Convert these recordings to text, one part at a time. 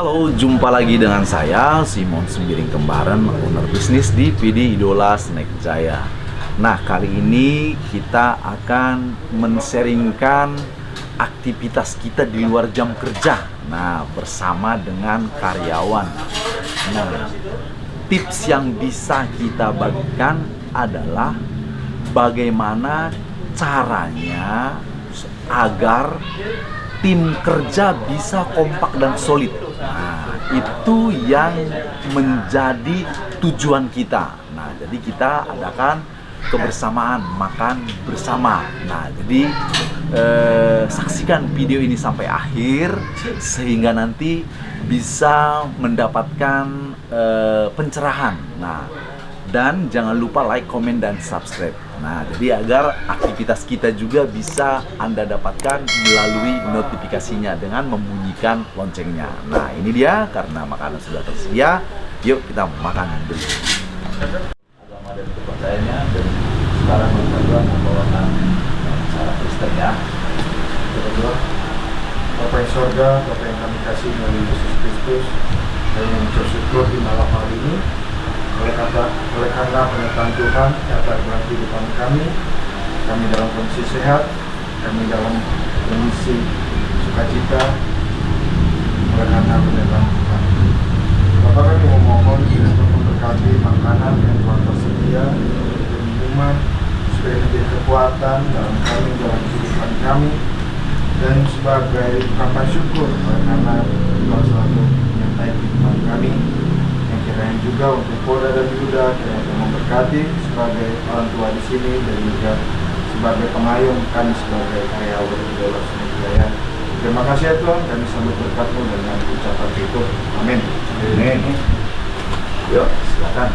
Halo, jumpa lagi dengan saya Simon Sembiring Kembaran, owner bisnis di PD Idola Snack Jaya. Nah, kali ini kita akan men-sharingkan aktivitas kita di luar jam kerja. Nah, bersama dengan karyawan. Nah, tips yang bisa kita bagikan adalah bagaimana caranya agar tim kerja bisa kompak dan solid. Nah, itu yang menjadi tujuan kita. Nah, jadi kita adakan kebersamaan, makan bersama. Nah, jadi saksikan video ini sampai akhir sehingga nanti bisa mendapatkan pencerahan. Nah, dan jangan lupa like, komen, dan subscribe. Nah, jadi agar aktivitas kita juga bisa Anda dapatkan melalui notifikasinya dengan membunyikan loncengnya. Nah, ini dia, karena makanan sudah tersedia. Yuk kita makan dulu. Agama dan kepercayaannya, dan sekarang kita membawakan cara Kristen ya. Berdoa, Bapa yang surga, Bapa yang kami kasih melalui Yesus Kristus, dan yang bersyukur di malam hari ini oleh karena penyertaan Tuhan dapat dalam kehidupan kami dalam kondisi sehat, kami dalam kondisi sukacita oleh karena penyertaan Tuhan. Bapak, kami memohon untuk memberkati makanan yang telah tersedia dan minuman supaya menjadi kekuatan dalam kehidupan kami, dan sebagai ungkapan syukur oleh karena Tuhan selalu menyertai kehidupan kami. Kiranya juga untuk Polda dan Yuda, kiranya memberkati sebagai orang tua di sini, dan juga sebagai pengayom kami sebagai karyawan Idola Snack Jaya. Terima kasih ya Tuhan, kami sambut berkat-Mu dengan ucapan syukur. Amin. Amin. Yuk, silakan.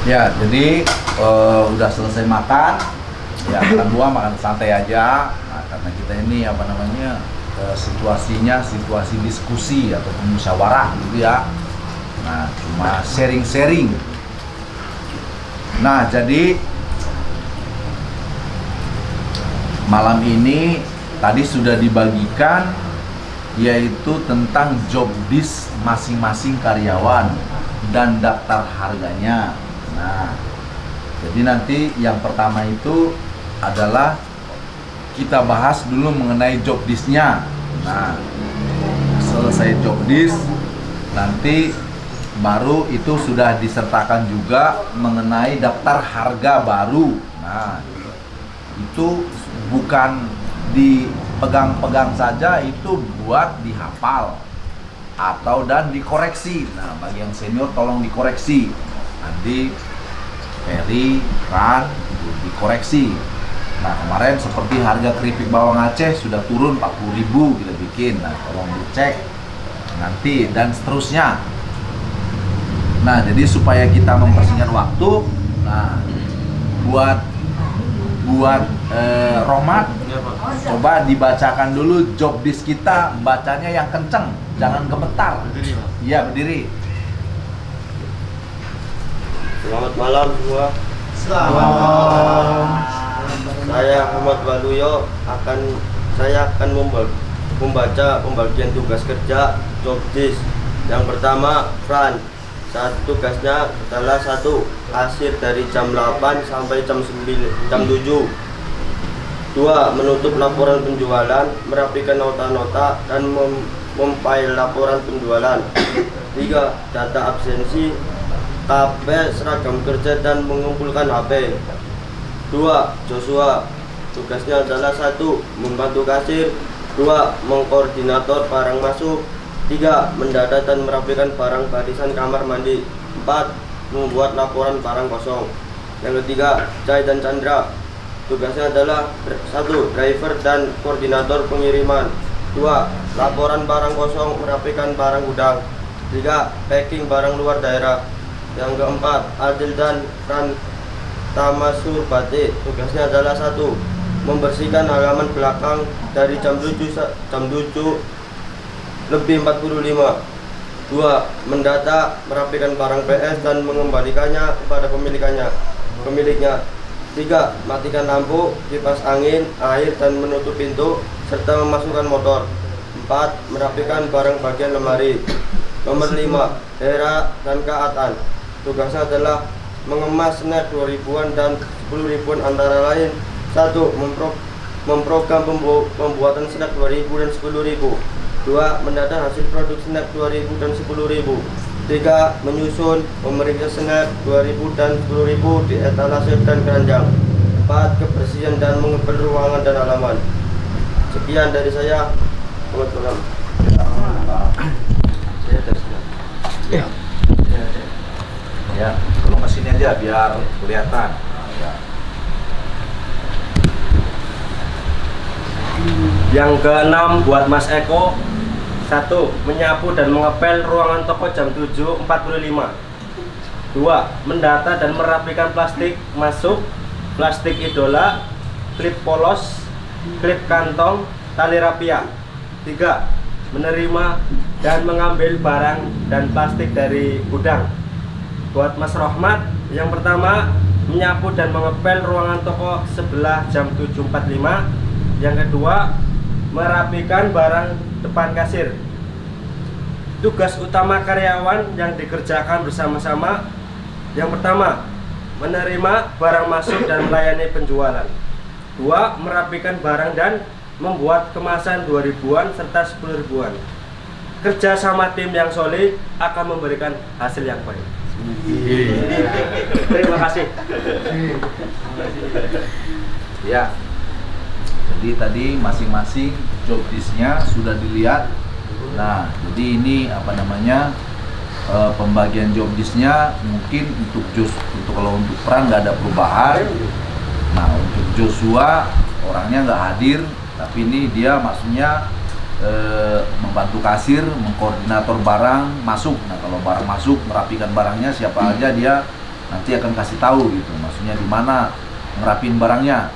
Ya, jadi udah selesai makan, ya makan buah, makan santai aja. Nah, karena kita ini situasinya situasi diskusi atau musyawarah gitu ya. Nah, cuma sharing-sharing. Nah, jadi malam ini tadi sudah dibagikan, yaitu tentang job desk masing-masing karyawan dan daftar harganya. Nah, jadi nanti yang pertama itu adalah kita bahas dulu mengenai job desk-nya. Nah, selesai job desk, nanti baru itu sudah disertakan juga mengenai daftar harga baru. Nah, itu bukan dipegang-pegang saja, itu buat dihafal atau dan dikoreksi. Nah, bagi yang senior tolong dikoreksi. Nanti Ferry, Ran dikoreksi. Nah, kemarin seperti harga keripik bawang Aceh sudah turun 40.000 kita bikin. Nah, tolong dicek nanti dan seterusnya. Nah, jadi supaya kita mempersingkat waktu, nah buat Rohmat, coba dibacakan dulu job desk kita, bacanya yang kenceng, jangan gemetar. Iya, berdiri. Selamat malam semua. Selamat malam. Saya Ahmad Waluyo akan saya akan membaca pembagian tugas kerja job desk. Yang pertama, Fran. Tugasnya adalah kasir dari jam 8 sampai jam 7. 2. Menutup laporan penjualan, merapikan nota-nota dan memfile laporan penjualan. 3. Data absensi, tabel seragam kerja dan mengumpulkan HP. 2. Joshua. Tugasnya adalah 1. Membantu kasir. 2. Mengkoordinator barang masuk. 3. Mendata dan merapikan barang barisan kamar mandi. 4. Membuat laporan barang kosong. Yang ketiga, Jai dan Chandra. Tugasnya adalah 1. Driver dan koordinator pengiriman. 2. Laporan barang kosong, merapikan barang gudang. 3. Packing barang luar daerah. Yang keempat, Adil dan Fran Tamasur Batik. Tugasnya adalah 1. Membersihkan halaman belakang dari jam 7 lebih 45. 2. Mendata, merapikan barang PS dan mengembalikannya kepada pemiliknya. 3. Matikan lampu, kipas angin, air dan menutup pintu serta memasukkan motor. 4. Merapikan barang bagian lemari. Nomor 5. Hera dan Kak Atan. Tugasnya adalah mengemas snack 2000-an dan 10.000-an antara lain. 1. Memprogram pembuatan snack 2000 dan 10.000. 2. Mendata hasil produk snack 2000 dan 10.000. 3. Menyusun, memeriksa snack 2000 dan 10.000 di etalase dan keranjang. 4. Kebersihan dan mengepel ruangan dan halaman. Sekian dari saya. Selamat malam. Saya dari sini. Ya, tolong ke sini aja biar kelihatan. Ya. Yang keenam buat Mas Eko. 1. Menyapu dan mengepel ruangan toko jam 7.45. 2. Mendata dan merapikan plastik masuk, plastik idola, klip polos, klip kantong, tali rapia. 3. Menerima dan mengambil barang dan plastik dari gudang. Buat Mas Rohmat, yang pertama menyapu dan mengepel ruangan toko sebelah jam 7.45. Yang kedua, merapikan barang depan kasir. Tugas utama karyawan yang dikerjakan bersama-sama. Yang pertama, menerima barang masuk dan melayani penjualan. 2. Merapikan barang dan membuat kemasan 2000-an serta 10.000-an. Kerja sama tim yang solid akan memberikan hasil yang baik. Terima kasih. Ya. Jadi tadi masing-masing job desk-nya sudah dilihat. Nah, jadi ini pembagian job desk-nya mungkin untuk kalau untuk Fran nggak ada perubahan. Nah, untuk Joshua orangnya nggak hadir, tapi ini dia maksudnya membantu kasir, mengkoordinator barang masuk. Nah, kalau barang masuk, merapikan barangnya siapa aja dia nanti akan kasih tahu gitu. Maksudnya di mana ngerapin barangnya.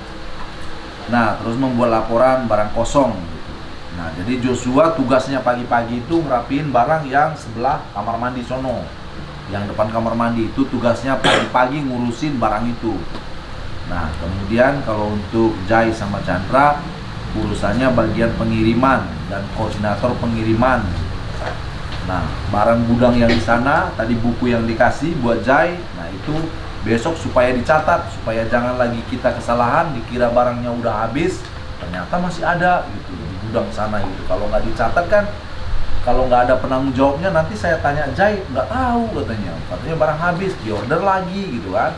Nah, terus membuat laporan barang kosong gitu. Nah, jadi Joshua tugasnya pagi-pagi itu ngerapiin barang yang sebelah kamar mandi sono. Yang depan kamar mandi itu tugasnya pagi-pagi ngurusin barang itu. Nah, kemudian kalau untuk Jai sama Chandra urusannya bagian pengiriman dan koordinator pengiriman. Nah, barang gudang yang di sana, tadi buku yang dikasih buat Jai, nah itu besok supaya dicatat, supaya jangan lagi kita kesalahan, dikira barangnya udah habis, ternyata masih ada gitu di gudang sana gitu. Kalau nggak dicatat kan, kalau nggak ada penanggung jawabnya, nanti saya tanya Jai, nggak tahu katanya barang habis, diorder lagi gitu kan.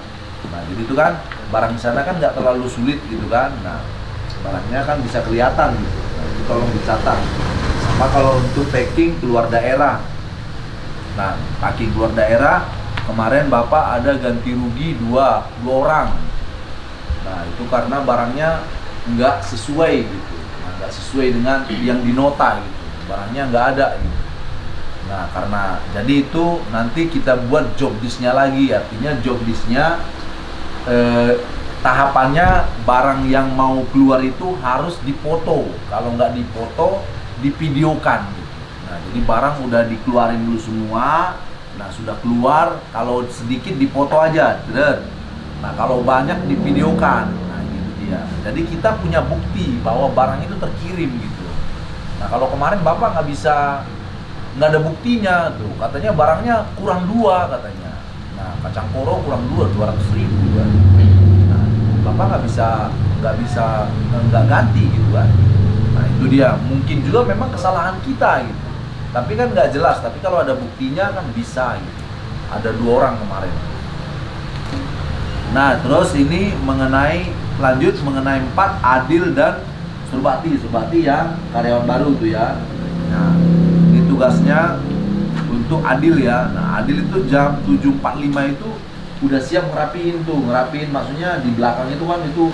Nah, jadi itu kan barang di sana kan nggak terlalu sulit gitu kan. Nah, barangnya kan bisa kelihatan gitu. Nah, itu tolong dicatat. Sama kalau untuk packing keluar daerah. Nah, packing keluar daerah, kemarin Bapak ada ganti rugi dua orang. Nah, itu karena barangnya nggak sesuai gitu. Nah, nggak sesuai dengan yang dinota gitu. Barangnya nggak ada gitu. Nah, karena jadi itu nanti kita buat job list-nya lagi. Artinya job list-nya tahapannya barang yang mau keluar itu harus dipoto. Kalau nggak dipoto, divideokan gitu. Nah, jadi barang udah dikeluarin dulu semua. Nah, sudah keluar, kalau sedikit dipoto aja. Nah, kalau banyak divideokan. Nah, gitu. Iya. Jadi kita punya bukti bahwa barang itu terkirim gitu. Nah kalau kemarin bapak nggak ada buktinya tuh, katanya barangnya kurang 2 katanya. Nah kacang koro kurang 200.000 kan. Nah bapak nggak ganti gitu kan. Nah itu dia, mungkin juga memang kesalahan kita gitu. Tapi kan nggak jelas. Tapi kalau ada buktinya kan bisa gitu. Ada 2 orang kemarin. Nah terus ini lanjut mengenai 4 Adil dan Surbati yang karyawan baru tuh ya. Nah ini tugasnya untuk Adil ya. Nah Adil itu jam 7.45 itu udah siap ngerapiin maksudnya di belakang itu kan itu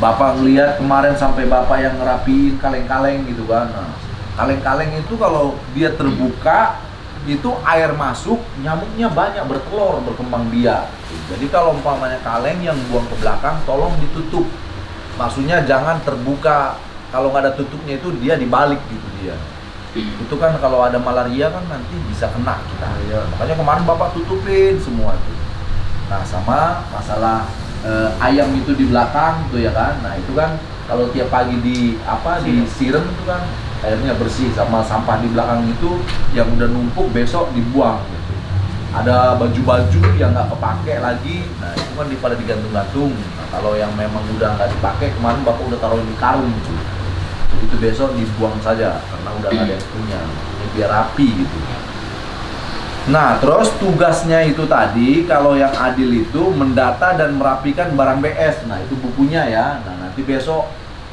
bapak ngelihat kemarin sampai bapak yang ngerapiin kaleng-kaleng gitu kan. Nah kaleng-kaleng itu kalau dia terbuka itu air masuk, nyamuknya banyak berkembang biak. Jadi kalau umpamanya kaleng yang buang ke belakang, tolong ditutup. Maksudnya jangan terbuka. Kalau nggak ada tutupnya itu dia dibalik gitu dia. Itu kan kalau ada malaria kan nanti bisa kena kita. Ya. Makanya kemarin bapak tutupin semua itu. Nah sama masalah ayam itu di belakang tuh ya kan. Nah itu kan kalau tiap pagi disiram itu kan airnya bersih, sama sampah di belakang itu yang udah numpuk besok dibuang gitu. Ada baju-baju yang nggak kepake lagi, nah itu kan pada digantung-gantung. Nah, kalau yang memang udah nggak dipakai, kemarin bapak udah taruh di karung gitu. Itu besok dibuang saja karena udah nggak ada yang punya, ini biar rapi gitu. Nah terus tugasnya itu tadi kalau yang Adil itu mendata dan merapikan barang BS. Nah itu bukunya ya. Nah nanti besok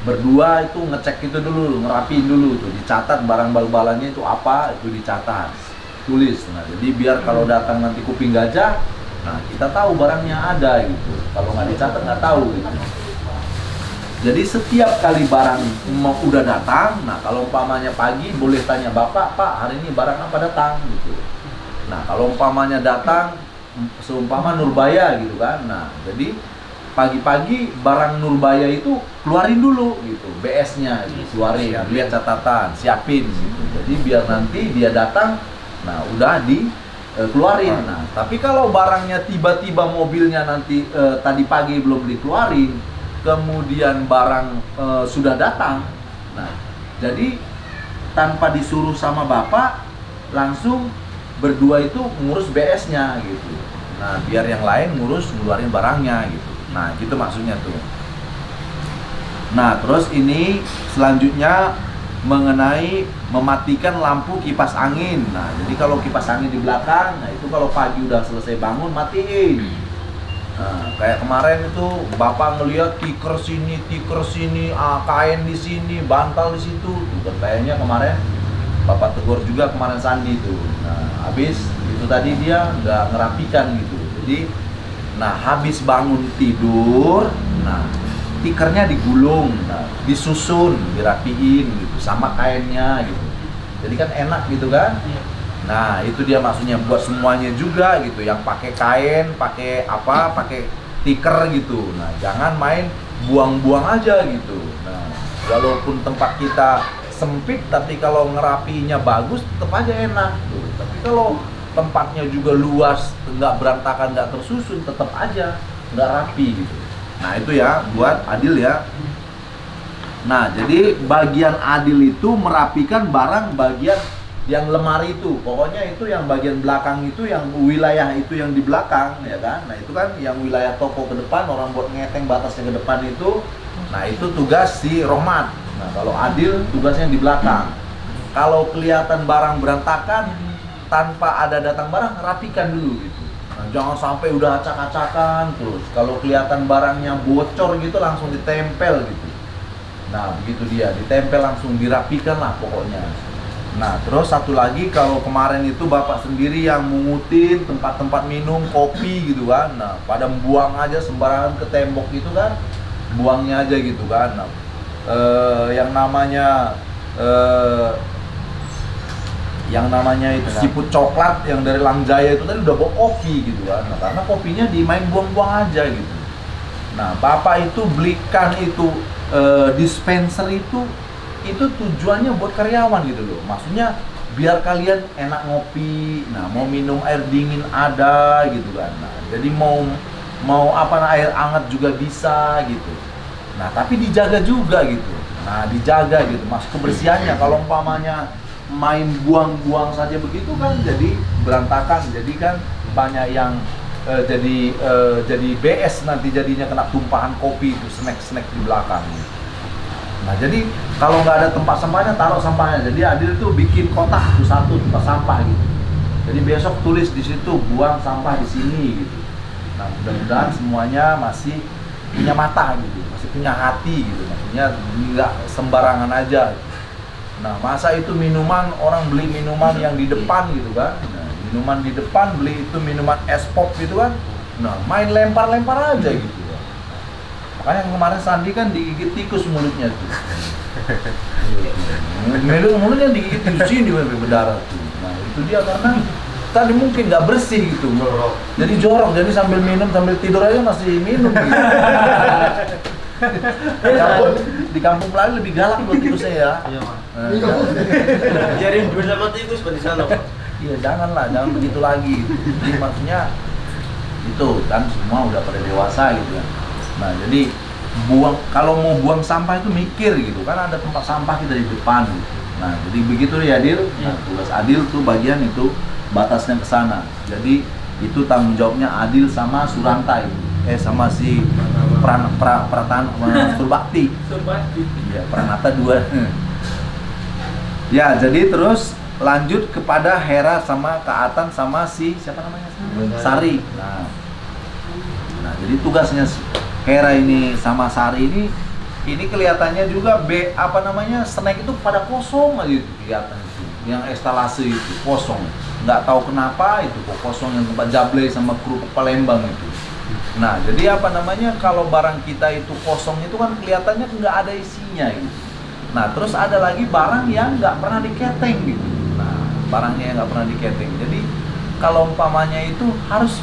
berdua itu ngecek itu dulu, ngerapiin dulu tuh, dicatat barang bal-balannya itu apa, itu dicatat, tulis. Nah jadi biar kalau datang nanti kuping gajah, nah kita tahu barangnya ada gitu. Kalau nggak dicatat nggak tahu gitu. Jadi setiap kali barang udah datang, nah kalau umpamanya pagi boleh tanya bapak, pak hari ini barang apa datang gitu. Nah kalau umpamanya datang seumpama Nurbaya gitu kan, nah jadi pagi-pagi barang Nurbaya itu keluarin dulu gitu, BS-nya gitu, keluarin, lihat catatan, siapin gitu. Jadi biar nanti dia datang, nah udah dikeluarin. Nah, tapi kalau barangnya tiba-tiba mobilnya nanti tadi pagi belum dikeluarin, kemudian barang sudah datang, nah jadi tanpa disuruh sama bapak, langsung berdua itu ngurus BS-nya gitu. Nah biar yang lain ngeluarin barangnya gitu. Nah gitu maksudnya tuh. Nah terus ini selanjutnya mengenai mematikan lampu kipas angin. Nah jadi kalau kipas angin di belakang, nah itu kalau pagi udah selesai bangun matiin. Nah, kayak kemarin itu bapak ngeliat tiker sini, kain di sini, bantal di situ. Tuh kayaknya kemarin bapak tegur juga kemarin Sandi tuh. Nah habis itu tadi dia nggak ngerapikan gitu. Jadi nah habis bangun tidur, nah tikernya digulung, nah, disusun, dirapiin gitu, sama kainnya gitu. Jadi kan enak gitu kan? Nah itu dia maksudnya buat semuanya juga gitu. Yang pakai kain, pakai tiker gitu. Nah jangan main buang-buang aja gitu. Nah walaupun tempat kita sempit, tapi kalau ngerapinya bagus, tetap aja enak. Tuh. Tapi kalau tempatnya juga luas, nggak berantakan, nggak tersusun, tetap aja nggak rapi gitu. Nah itu ya buat Adil ya. Nah jadi bagian Adil itu merapikan barang bagian yang lemari itu, pokoknya itu yang bagian belakang itu, yang wilayah itu yang di belakang ya kan. Nah itu kan yang wilayah toko ke depan, orang buat ngeteng batasnya ke depan itu. Nah itu tugas si Rohmat. Nah kalau Adil tugasnya di belakang. Kalau kelihatan barang berantakan tanpa ada datang barang, rapikan dulu gitu. Nah, jangan sampai udah acak-acakan terus. Kalau kelihatan barangnya bocor gitu langsung ditempel gitu. Nah begitu dia, ditempel langsung dirapikan lah pokoknya. Nah terus satu lagi, kalau kemarin itu bapak sendiri yang mungutin tempat-tempat minum kopi gitu kan. Nah pada buang aja sembarangan ke tembok gitu kan, buangnya aja gitu kan. Nah, yang namanya itu siput coklat yang dari Langjaya itu tadi udah bawa kopi gitu kan. Nah, karena kopinya dimain buang-buang aja gitu. Nah bapak itu belikan itu dispenser itu tujuannya buat karyawan gitu loh. Maksudnya biar kalian enak ngopi, nah mau minum air dingin ada gitu kan. Nah, jadi mau mau apa air hangat juga bisa gitu. Nah tapi dijaga juga gitu. Nah dijaga gitu mas kebersihannya. Kalau umpamanya main buang-buang saja begitu kan jadi berantakan, jadi kan banyak yang jadi BS nanti jadinya kena tumpahan kopi itu snack di belakang. Nah jadi kalau nggak ada tempat sampahnya taruh sampahnya. Jadi Adil tuh bikin kotak tuh satu tempat sampah gitu. Jadi besok tulis di situ buang sampah di sini gitu. Nah mudah-mudahan semuanya masih punya mata gitu, masih punya hati gitu. Maksudnya nggak sembarangan aja. Nah masa itu minuman orang beli minuman yang di depan gitu kan. Nah, minuman di depan beli itu minuman es pop gitu kan. Nah main lempar-lempar aja gitu. Makanya kemarin Sandi kan digigit tikus mulutnya tuh. Mulutnya digigit di sini berdarah tuh. Nah itu dia karena tadi mungkin nggak bersih gitu. Jadi jorok, jadi sambil minum sambil tidur aja masih minum gitu. Di kampung lain lebih galak buat tikusnya ya. Iya mas. Biarin dulu sama tikus di sana Pak. Iya jangan begitu lagi. Jadi maksudnya itu kan semua udah pada dewasa gitu ya. Nah jadi kalau mau buang sampah itu mikir gitu kan ada tempat sampah kita di depan gitu. Nah jadi begitu ya Adil. Nah tugas Adil tuh bagian itu batasnya ke sana. Jadi itu tanggung jawabnya Adil sama Suranta itu. Sama si Surbakti. Iya, Pranata 2. Ya, jadi terus lanjut kepada Hera sama Kak Atan sama si siapa namanya? Sari. Nah, jadi tugasnya Hera ini sama Sari ini kelihatannya juga snack itu pada kosong aja itu kelihatan itu. Yang instalasi itu kosong. Nggak tahu kenapa itu kok kosong yang tempat Jable sama kerupuk Palembang itu. Nah, jadi kalau barang kita itu kosong itu kan kelihatannya nggak ada isinya gitu. Nah, terus ada lagi barang yang nggak pernah diketeng gitu. Nah, barangnya yang nggak pernah diketeng. Jadi kalau umpamanya itu harus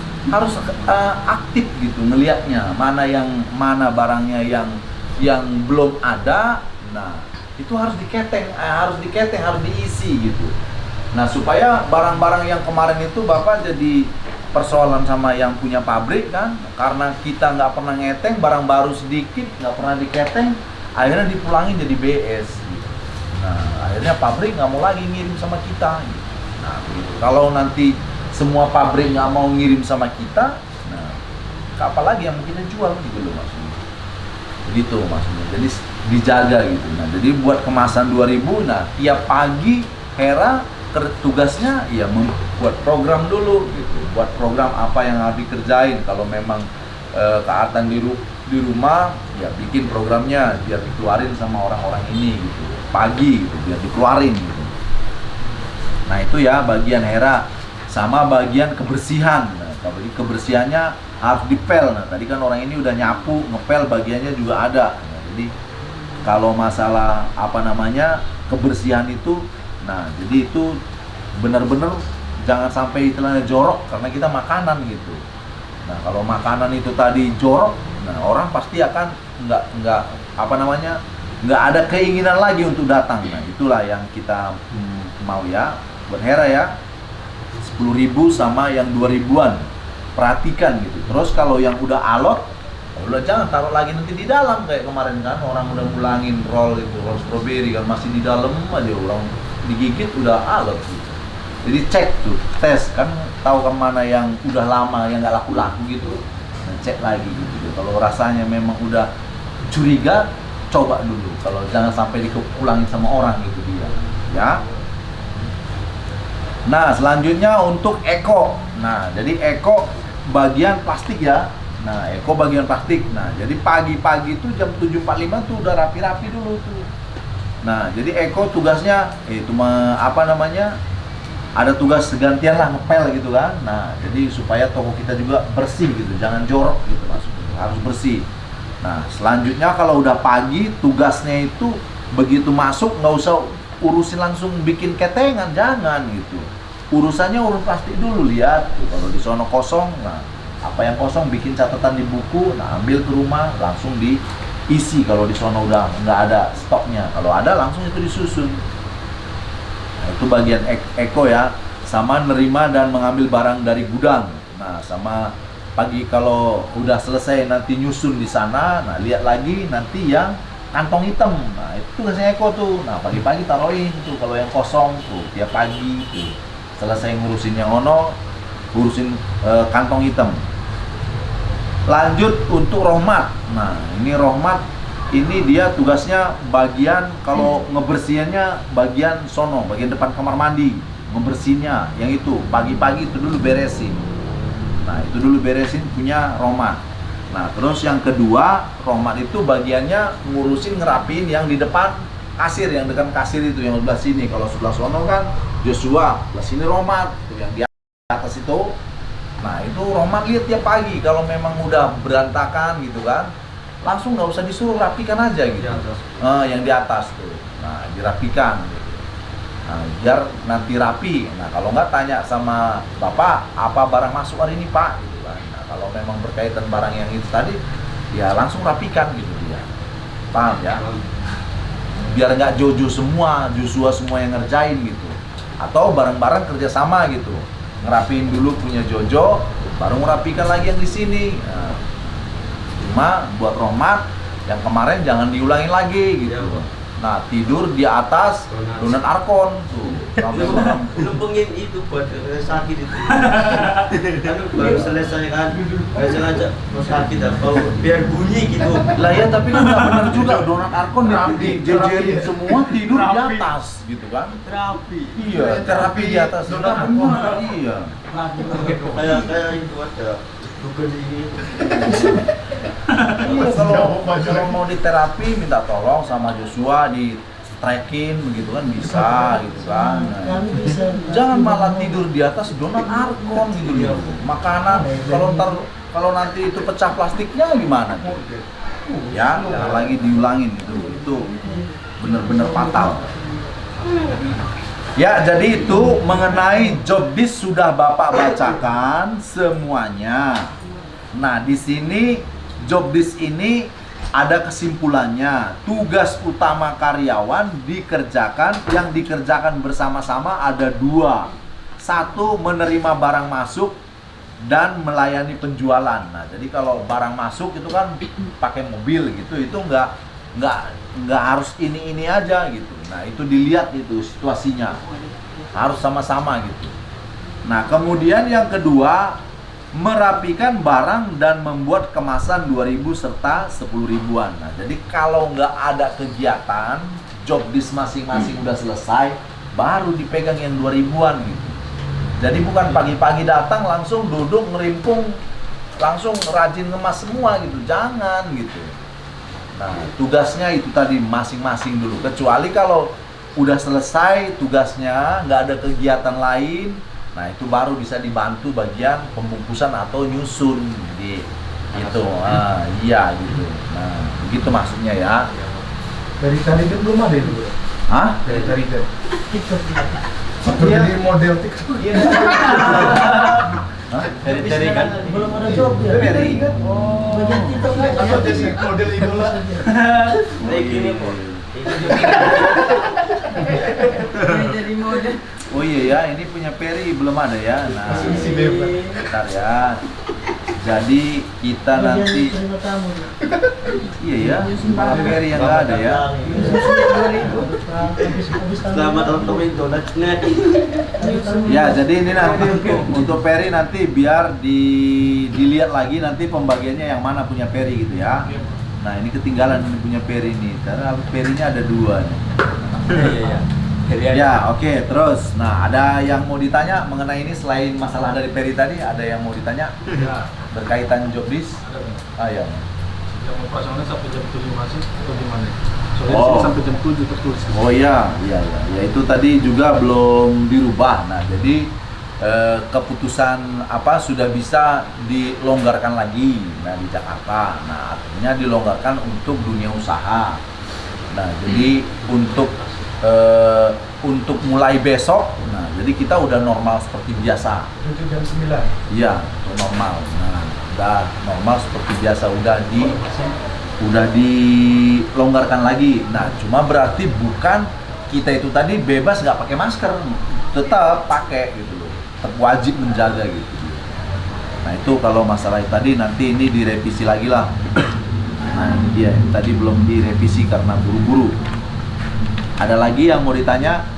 aktif gitu ngelihatnya mana barangnya yang belum ada. Nah, itu harus diketeng, harus diisi gitu. Nah, supaya barang-barang yang kemarin itu Bapak jadi persoalan sama yang punya pabrik kan, karena kita nggak pernah ngeteng, barang baru sedikit nggak pernah diketeng, akhirnya dipulangin jadi BS gitu. Nah akhirnya pabrik nggak mau lagi ngirim sama kita gitu. Nah gitu. Kalau nanti semua pabrik nggak mau ngirim sama kita, nah kapal lagi yang mau kita jual gitu loh maksudnya. Begitu maksudnya, jadi dijaga gitu. Nah jadi buat kemasan 2000, nah tiap pagi Hera tugasnya ya membuat program dulu gitu, buat program apa yang harus dikerjain. Kalau memang Kak Atan di rumah ya bikin programnya biar dikeluarin sama orang-orang ini gitu pagi gitu, biar dikeluarin gitu. Nah itu ya bagian Hera sama bagian kebersihan. Nah kalau kebersihannya harus dipel. Nah tadi kan orang ini udah nyapu, ngepel bagiannya juga ada. Nah, jadi kalau masalah kebersihan itu, nah jadi itu benar-benar jangan sampai istilahnya jorok karena kita makanan gitu. Nah kalau makanan itu tadi jorok, nah orang pasti akan nggak ada keinginan lagi untuk datang. Nah itulah yang kita mau ya buat Hera ya 10.000 sama yang 2.000-an perhatikan gitu. Terus kalau yang udah alot, udah jangan taruh lagi nanti di dalam kayak kemarin kan orang udah mulangin roll strawberry kan masih di dalam aja, orang digigit udah alot gitu. Jadi cek tuh, tes kan tahu kan mana yang udah lama yang nggak laku-laku gitu. Nah, cek lagi gitu. Kalau rasanya memang udah curiga, coba dulu. Kalau jangan sampai dipulangin sama orang gitu dia. Ya. Nah, selanjutnya untuk Eko. Nah, jadi Eko bagian plastik ya. Nah, Eko bagian plastik. Nah, jadi pagi-pagi itu jam 7.45 tuh udah rapi-rapi dulu tuh. Nah, jadi Eko tugasnya itu ada tugas gantian lah ngepel gitu kan. Nah, jadi supaya toko kita juga bersih gitu, jangan jorok gitu maksudnya, harus bersih. Nah, selanjutnya kalau udah pagi tugasnya itu begitu masuk nggak usah urusin langsung bikin ketengan, jangan gitu. Urusannya urus plastik dulu, lihat tuh kalau di sono kosong, nah apa yang kosong bikin catatan di buku, nah ambil ke rumah langsung diisi. Kalau di sono udah nggak ada stoknya, kalau ada langsung itu disusun. Nah, itu bagian Eko ya, sama nerima dan mengambil barang dari gudang. Nah, sama pagi kalau udah selesai nanti nyusun di sana, nah lihat lagi nanti yang kantong hitam. Nah, itu tugasnya Eko tuh. Nah, pagi-pagi taruhin tuh kalau yang kosong tuh tiap pagi tuh. Selesai ngurusin yang ono, ngurusin kantong hitam. Lanjut untuk Rohmat. Nah, ini Rohmat ini dia tugasnya bagian kalau ngebersihinnya bagian sono, bagian depan kamar mandi, ngebersihinnya yang itu pagi-pagi itu dulu beresin. Nah, itu dulu beresin punya Rohmat. Nah, terus yang kedua, Rohmat itu bagiannya ngurusin ngerapiin yang di depan kasir, yang dekat kasir itu yang sebelah sini. Kalau sebelah sono kan Joshua, sebelah sini Rohmat, tuh yang di atas itu. Nah, itu Rohmat lihat tiap pagi kalau memang udah berantakan gitu kan, langsung nggak usah disuruh, rapikan aja gitu. Yang di atas tuh, nah dirapikan gitu. Nah, biar nanti rapi. Nah, kalau nggak tanya sama bapak apa barang masuk hari ini pak gitu kan. Nah, kalau memang berkaitan barang yang itu tadi ya langsung rapikan gitu dia, paham ya, biar nggak Jojo semua, Joshua semua yang ngerjain gitu, atau barang-barang kerjasama gitu, ngerapiin dulu punya Jojo baru ngerapikan lagi yang di sini. Nah, cuma buat Rohmat yang kemarin jangan diulangin lagi gitu. Nah, tidur di atas donat Arkon tuh. Lumpengin itu buat sakit itu. Kan baru selesai kan, nggak sengaja sakit atau biar bunyi gitu. Lah ya, tapi kan nggak benar juga, donat Arkon dijejerin semua tidur di atas gitu kan. Terapi. Iya, terapi di atas. Donat benar, iya. Kayak itu ada. Bukan ini. Iya, kalau mau diterapi minta tolong sama Joshua di trekking begitu kan bisa gitu kan. Nah, jangan malah tidur di atas donat Arkon gitu ya. Makanan kalau nanti itu pecah plastiknya gimana tuh? Ya, jangan lagi diulangin itu benar-benar fatal. Ya, jadi itu mengenai job desk sudah Bapak bacakan semuanya. Nah, di sini job desk ini ada kesimpulannya. Tugas utama karyawan yang dikerjakan bersama-sama ada dua. Satu, menerima barang masuk dan melayani penjualan. Nah, jadi kalau barang masuk itu kan pakai mobil gitu, itu nggak harus ini aja gitu. Nah, itu dilihat itu situasinya, harus sama-sama gitu. Nah, kemudian yang kedua, merapikan barang dan membuat kemasan 2.000 serta 10.000-an. Nah, jadi kalau nggak ada kegiatan, job desk masing-masing udah selesai, baru dipegang yang 2.000-an gitu. Jadi bukan pagi-pagi datang langsung duduk ngerimpung, langsung rajin ngemas semua gitu, jangan gitu. Nah, tugasnya itu tadi masing-masing dulu. Kecuali kalau udah selesai tugasnya, nggak ada kegiatan lain, nah itu baru bisa dibantu bagian pembungkusan atau nyusun di itu. Iya gitu. Nah, begitu maksudnya ya. Dari tadi kan belum ada itu. Hah? Dari tadi kan. Atau jadi model TikTok. Iya. Dari kan belum ada job ya. Dari kan. Oh. Bagian TikTok Atau jadi model idola. kayak gini kok. Jadi model. Oh iya ya, ini punya Peri belum ada ya. Nah, Si bebas. bentar ya. Jadi kita nanti terima tamu. iya ya, malah Peri yang nggak ada ya. Selamat untuk donatnya. Ya, jadi ini nanti untuk Peri nanti biar dilihat lagi nanti pembagiannya yang mana punya Peri gitu ya. Nah, ini ketinggalan ini punya Peri nih, karena Perinya ada dua nih. Iya. Ya, oke, terus. Nah, ada yang mau ditanya mengenai ini selain masalah dari Peri tadi, ada yang mau ditanya berkaitan job desk? Ayo. Yang operasionalnya sampai jam 7 masih atau gimana? Soalnya Oh. di sini sampai jam 7 tertulis. Oh iya. Ya itu tadi juga belum dirubah. Nah, jadi keputusan apa sudah bisa dilonggarkan lagi. Nah, di Jakarta. Nah, artinya dilonggarkan untuk dunia usaha. Nah, jadi untuk mulai besok, nah jadi kita udah normal seperti biasa. 7 jam 9. Iya, normal. Nah, udah normal seperti biasa, udah dilonggarkan lagi. Nah, cuma berarti bukan kita itu tadi bebas nggak pakai masker, tetap pakai gitu loh. Tetap wajib menjaga gitu. Nah itu kalau masalah tadi nanti ini direvisi lagi lah. Nah ini dia, tadi belum direvisi karena buru-buru. Ada lagi yang mau ditanya?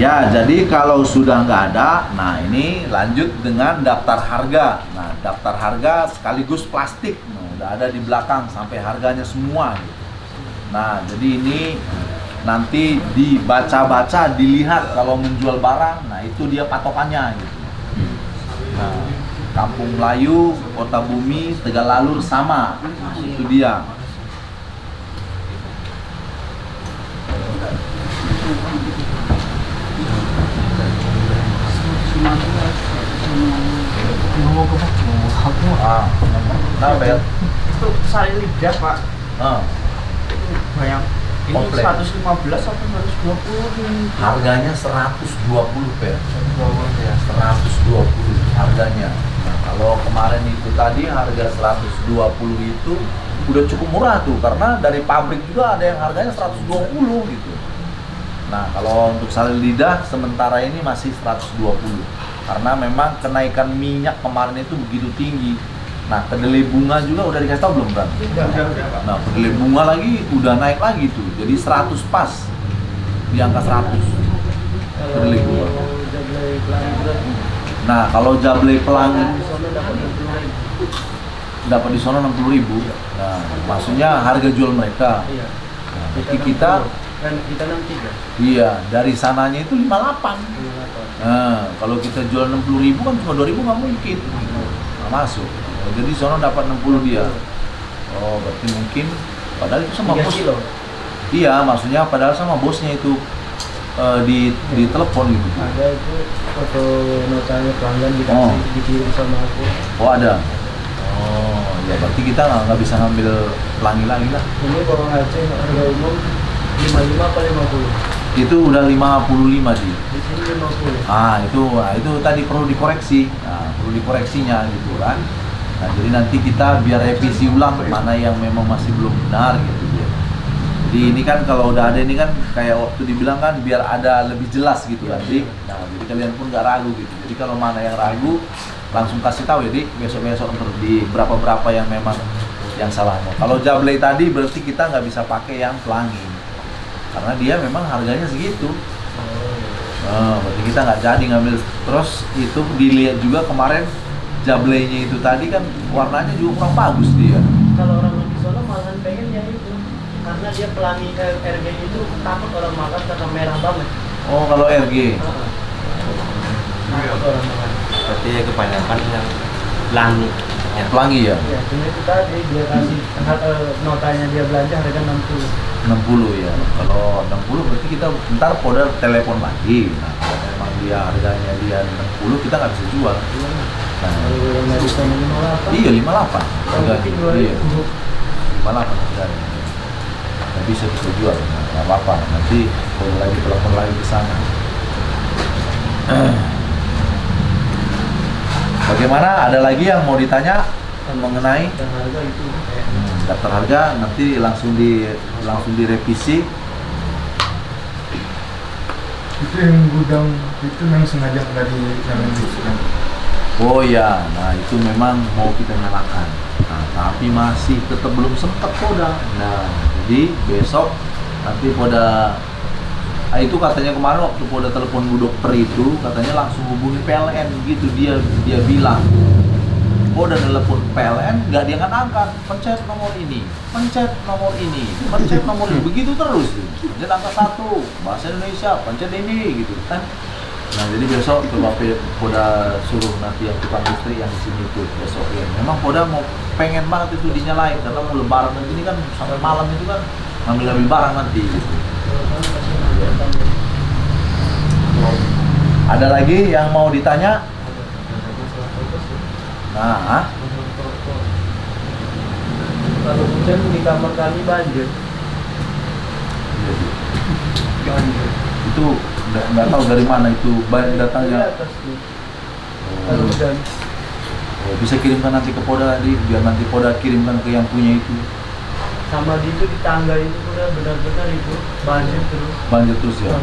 Ya, jadi kalau sudah nggak ada, nah ini lanjut dengan daftar harga. Nah, daftar harga sekaligus plastik, nah, udah ada di belakang sampai harganya semua. Gitu. Nah, jadi ini nanti dibaca-baca, dilihat kalau menjual barang, nah itu dia patokannya. Gitu. Nah, Kampung Melayu, Kota Bumi, Tegalalur sama, nah, itu dia. Untuk sari lidah Pak, banyak ini Komplek. 115 atau 120 ini. Harganya 120 per. 120 ya. 120 harganya. Nah, kalau kemarin itu tadi harga 120 itu udah cukup murah tuh karena dari pabrik juga ada yang harganya 120 gitu. Nah, kalau untuk sari lidah sementara ini masih 120 karena memang kenaikan minyak kemarin itu begitu tinggi. Nah, kedelai bunga juga udah dikasih tau belum, Bang? Udah. Nah, kedelai bunga lagi udah naik lagi tuh. Jadi 100 pas. Di angka 100. Kedelai bunga. Jablay pelangi berarti. Nah, kalau jablay pelangi Di sana dapat 60.000. dapat di sana 60.000. Nah, maksudnya harga jual mereka. Iya. Nah, berarti kita kan kita 63. iya, dari sananya itu 58. Nah, kalau kita jual 60.000 kan cuma 2.000 nggak mungkin. Nggak masuk. Oh, jadi sono dapat 60 dia. Oh, berarti mungkin padahal itu sama 3 bos. kilo. Iya, maksudnya padahal sama bosnya itu di telepon gitu. Ada itu foto notanya pelanggan Oh. dikirim sama aku. Oh, ada. Oh, ya berarti kita nggak bisa ngambil pelangi lagi lah. Ini bawang Aceh harga umum 55 apa 50? Itu udah 55 di. Di sini 50. Itu tadi perlu dikoreksi. Nah, perlu dikoreksinya gitu kan. Nah, jadi nanti kita biar revisi ulang mana yang memang masih belum benar gitu ya. Jadi ini kan kalau udah ada ini kan kayak waktu dibilang kan biar ada lebih jelas gitu kan. Jadi, nah, jadi kalian pun nggak ragu gitu. Jadi kalau mana yang ragu langsung kasih tahu ya, Dik. Besok-besok untuk di berapa yang memang yang salahnya. Kalau jablay tadi berarti kita nggak bisa pakai yang pelangi. Karena dia memang harganya segitu. Berarti kita nggak jadi ngambil. Terus itu dilihat juga kemarin jablaynya itu tadi kan warnanya juga kurang bagus dia. Kalau orang di sana malah pengen yang itu karena dia pelangi RG itu takut orang makan karena merah banget. Oh, kalau RG. Takut orang makan. Berarti ya kebanyakan yang pelangi. Ya. Pelangi ya? Ya, cuma itu tadi dia kasih notanya dia belanja harga 60. 60 ya. Kalau 60 berarti kita ntar pada telepon lagi. Nah, kalau memang dia harganya dia 60 kita nggak bisa jual. Nah, Kalau yang dari sana 58. iya 58. Kalau bikin 2000. Iya, 58 harganya. Nggak bisa jual. Nah, nggak apa-apa. Nanti kalau lagi telepon lagi ke sana. Bagaimana? Ada lagi yang mau ditanya mengenai Dan harga itu daftar harga? Nanti langsung direvisi. Itu yang gudang itu yang sengaja nggak dinyalakan. Oh ya, nah itu memang mau kita nyalakan. Nah, tapi masih tetap belum sempat Poda. Nah, jadi besok nanti Poda itu katanya kemarin waktu Poda telepon Bu Dokter itu katanya langsung hubungi PLN gitu dia bilang. Poda telepon PLN nggak diangkat-angkat, pencet nomor ini, pencet nomor ini, pencet nomor ini, begitu terus tuh. Pencet angka 1 bahasa Indonesia, pencet ini gitu kan. Nah, jadi besok coba Poda suruh nanti yang tukang listrik yang di sini tuh besok ya. Memang Poda mau pengen banget itu dinyalain karena mau lebaran nanti ini kan sampai malam itu kan ngambil barang nanti gitu. Ada lagi yang mau ditanya? Nah, kalau hujan di kamar kami banjir. itu nggak tahu dari mana itu Di datangnya. atas nih. Kalau hujan Oh, bisa kirimkan nanti ke Poda biar nanti Poda kirimkan ke yang punya itu. sama di itu di tangga itu udah benar-benar itu banjir terus. Banjir terus ya.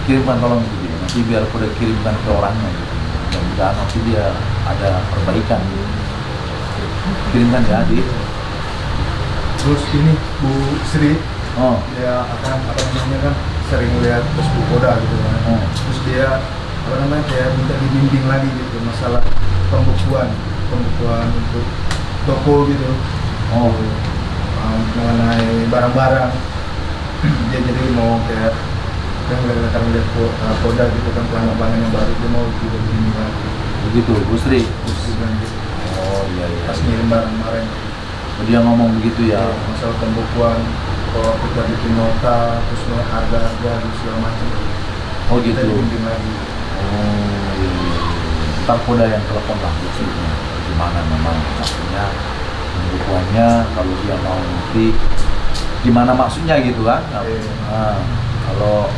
Kirimkan tolong itu dia. nanti biar aku udah kirimkan ke orangnya gitu. Mudah-mudahan nanti dia ada perbaikan gitu. Kirimkan ya Adi. Terus ini Bu Sri, Oh, dia akan apa namanya kan sering lihat Facebook Koda gitu kan. Terus dia apa namanya kayak minta dibimbing lagi gitu masalah pembukuan untuk toko gitu. oh, Mengenai barang-barang. Dia jadi mau kayak yang akan lihat Koda gitu kan pelanggan yang baru, dia mau juga bimbing lagi. begitu Bu Sri. Terus dia bilang gitu, Oh iya iya. pas ngirim barang-barang Dia ngomong begitu ya. masalah pembukuan, kalau kita bikin nota terus harga-harga gitu segala macam. Oh Kita gitu. dibimbing lagi. Oh iya, iya. Ntar Koda yang telepon lah Bu Sri. Gimana memang maksudnya pembukuannya, kalau dia mau ngerti gimana maksudnya gitu kan. Iya. Nah, kalau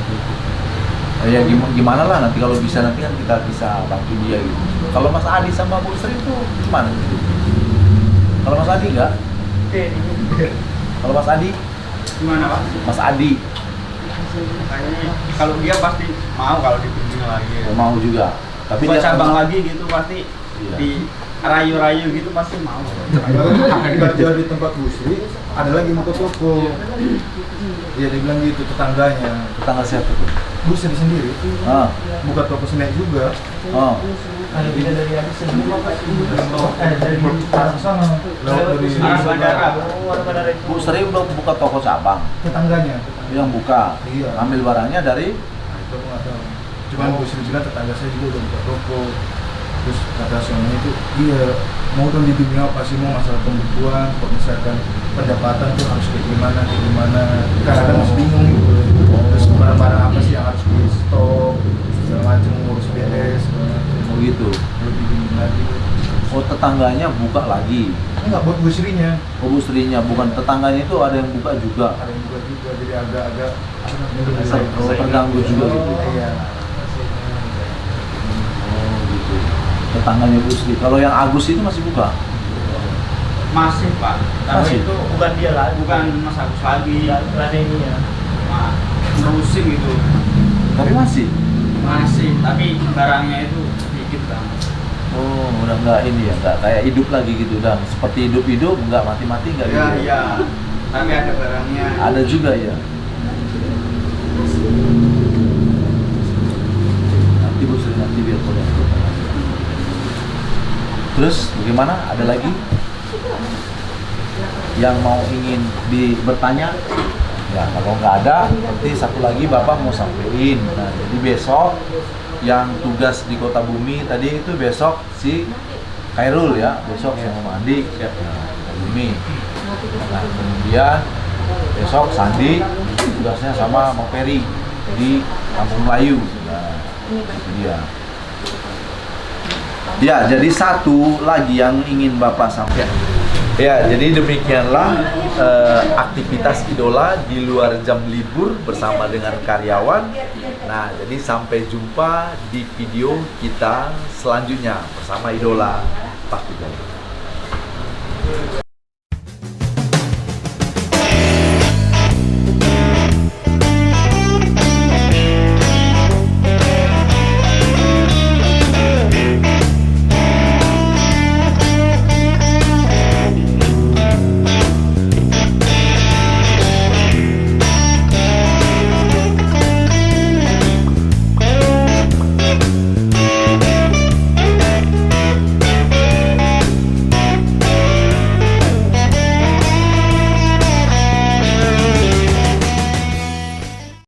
ya gimana lah nanti kalau bisa nanti kan kita bisa bantu dia gitu. Kalau Mas Adi sama Bu Sri itu gimana gitu? Kalau Mas Adi enggak? Kalau Mas Adi? Gimana Pak? Mas Adi Kayaknya kalau dia pasti mau kalau dibimbing lagi. mau juga. Tapi Buat dia cabang lagi gitu pasti Iya. di rayu-rayu gitu pasti mau. Kerja di tempat Bu Sri, ada lagi buka toko. Dia bilang gitu tetangganya. tetangga siapa tuh? Bu Sri sendiri Ah, buka toko snack juga. oh, Ada beda dari habis sebelum apa sih? Dari Arah sana, lewat dari Arah bandara. Oh, ada bandara itu. Bu Sri udah buka toko cabang. tetangganya. Yang buka, Iya. ambil barangnya dari Nah, itu aku nggak tahu. Cuman Bu Sri bilang tetangga saya juga udah buka toko. Terus kata suaminya itu, iya mau dong dibimbing apa sih, mau masalah pembukuan, kalau misalkan pendapatan tuh harus kayak gimana, kadang-kadang masih bingung gitu. Terus barang-barang apa sih yang harus di stok, segala macam, ngurus BS, segala macam. oh gitu. Belum dibimbing lagi. Oh tetangganya buka lagi. Enggak buat Bu Srinya, Oh Bu Srinya, bukan tetangganya itu ada yang buka juga. ada yang buka juga, jadi agak-agak Terganggu juga gitu. Iya. Oh gitu. Tetangganya Bu Sri. Kalau yang Agus itu masih buka? Masih Pak. Tapi Masih? itu Bukan dia lagi. bukan Mas Agus lagi. Ini ya. Nah, nerusin gitu. Tapi masih. Masih, tapi barangnya itu dikit banget. Oh udah nggak ini ya, nggak kayak hidup lagi gitu, udah seperti hidup nggak mati-mati nggak Iya, gitu. iya. Tapi ada barangnya. Ada juga ya. Nanti Bu Sri, nanti biar Koda. Terus bagaimana? Ada lagi yang mau ingin bertanya? Ya kalau nggak ada, nanti satu lagi Bapak mau sampein. Nah jadi besok yang tugas di Kota Bumi tadi itu besok si Khairul ya, besok sama Andi ya, Kota Bumi. Nah kemudian besok Sandi tugasnya sama Mang Peri di Kampung Melayu. Nah itu dia. Ya, jadi satu lagi yang ingin Bapak sampaikan. Ya, jadi demikianlah aktivitas idola di luar jam libur bersama dengan karyawan. Nah, jadi sampai jumpa di video kita selanjutnya bersama idola Pak Idola.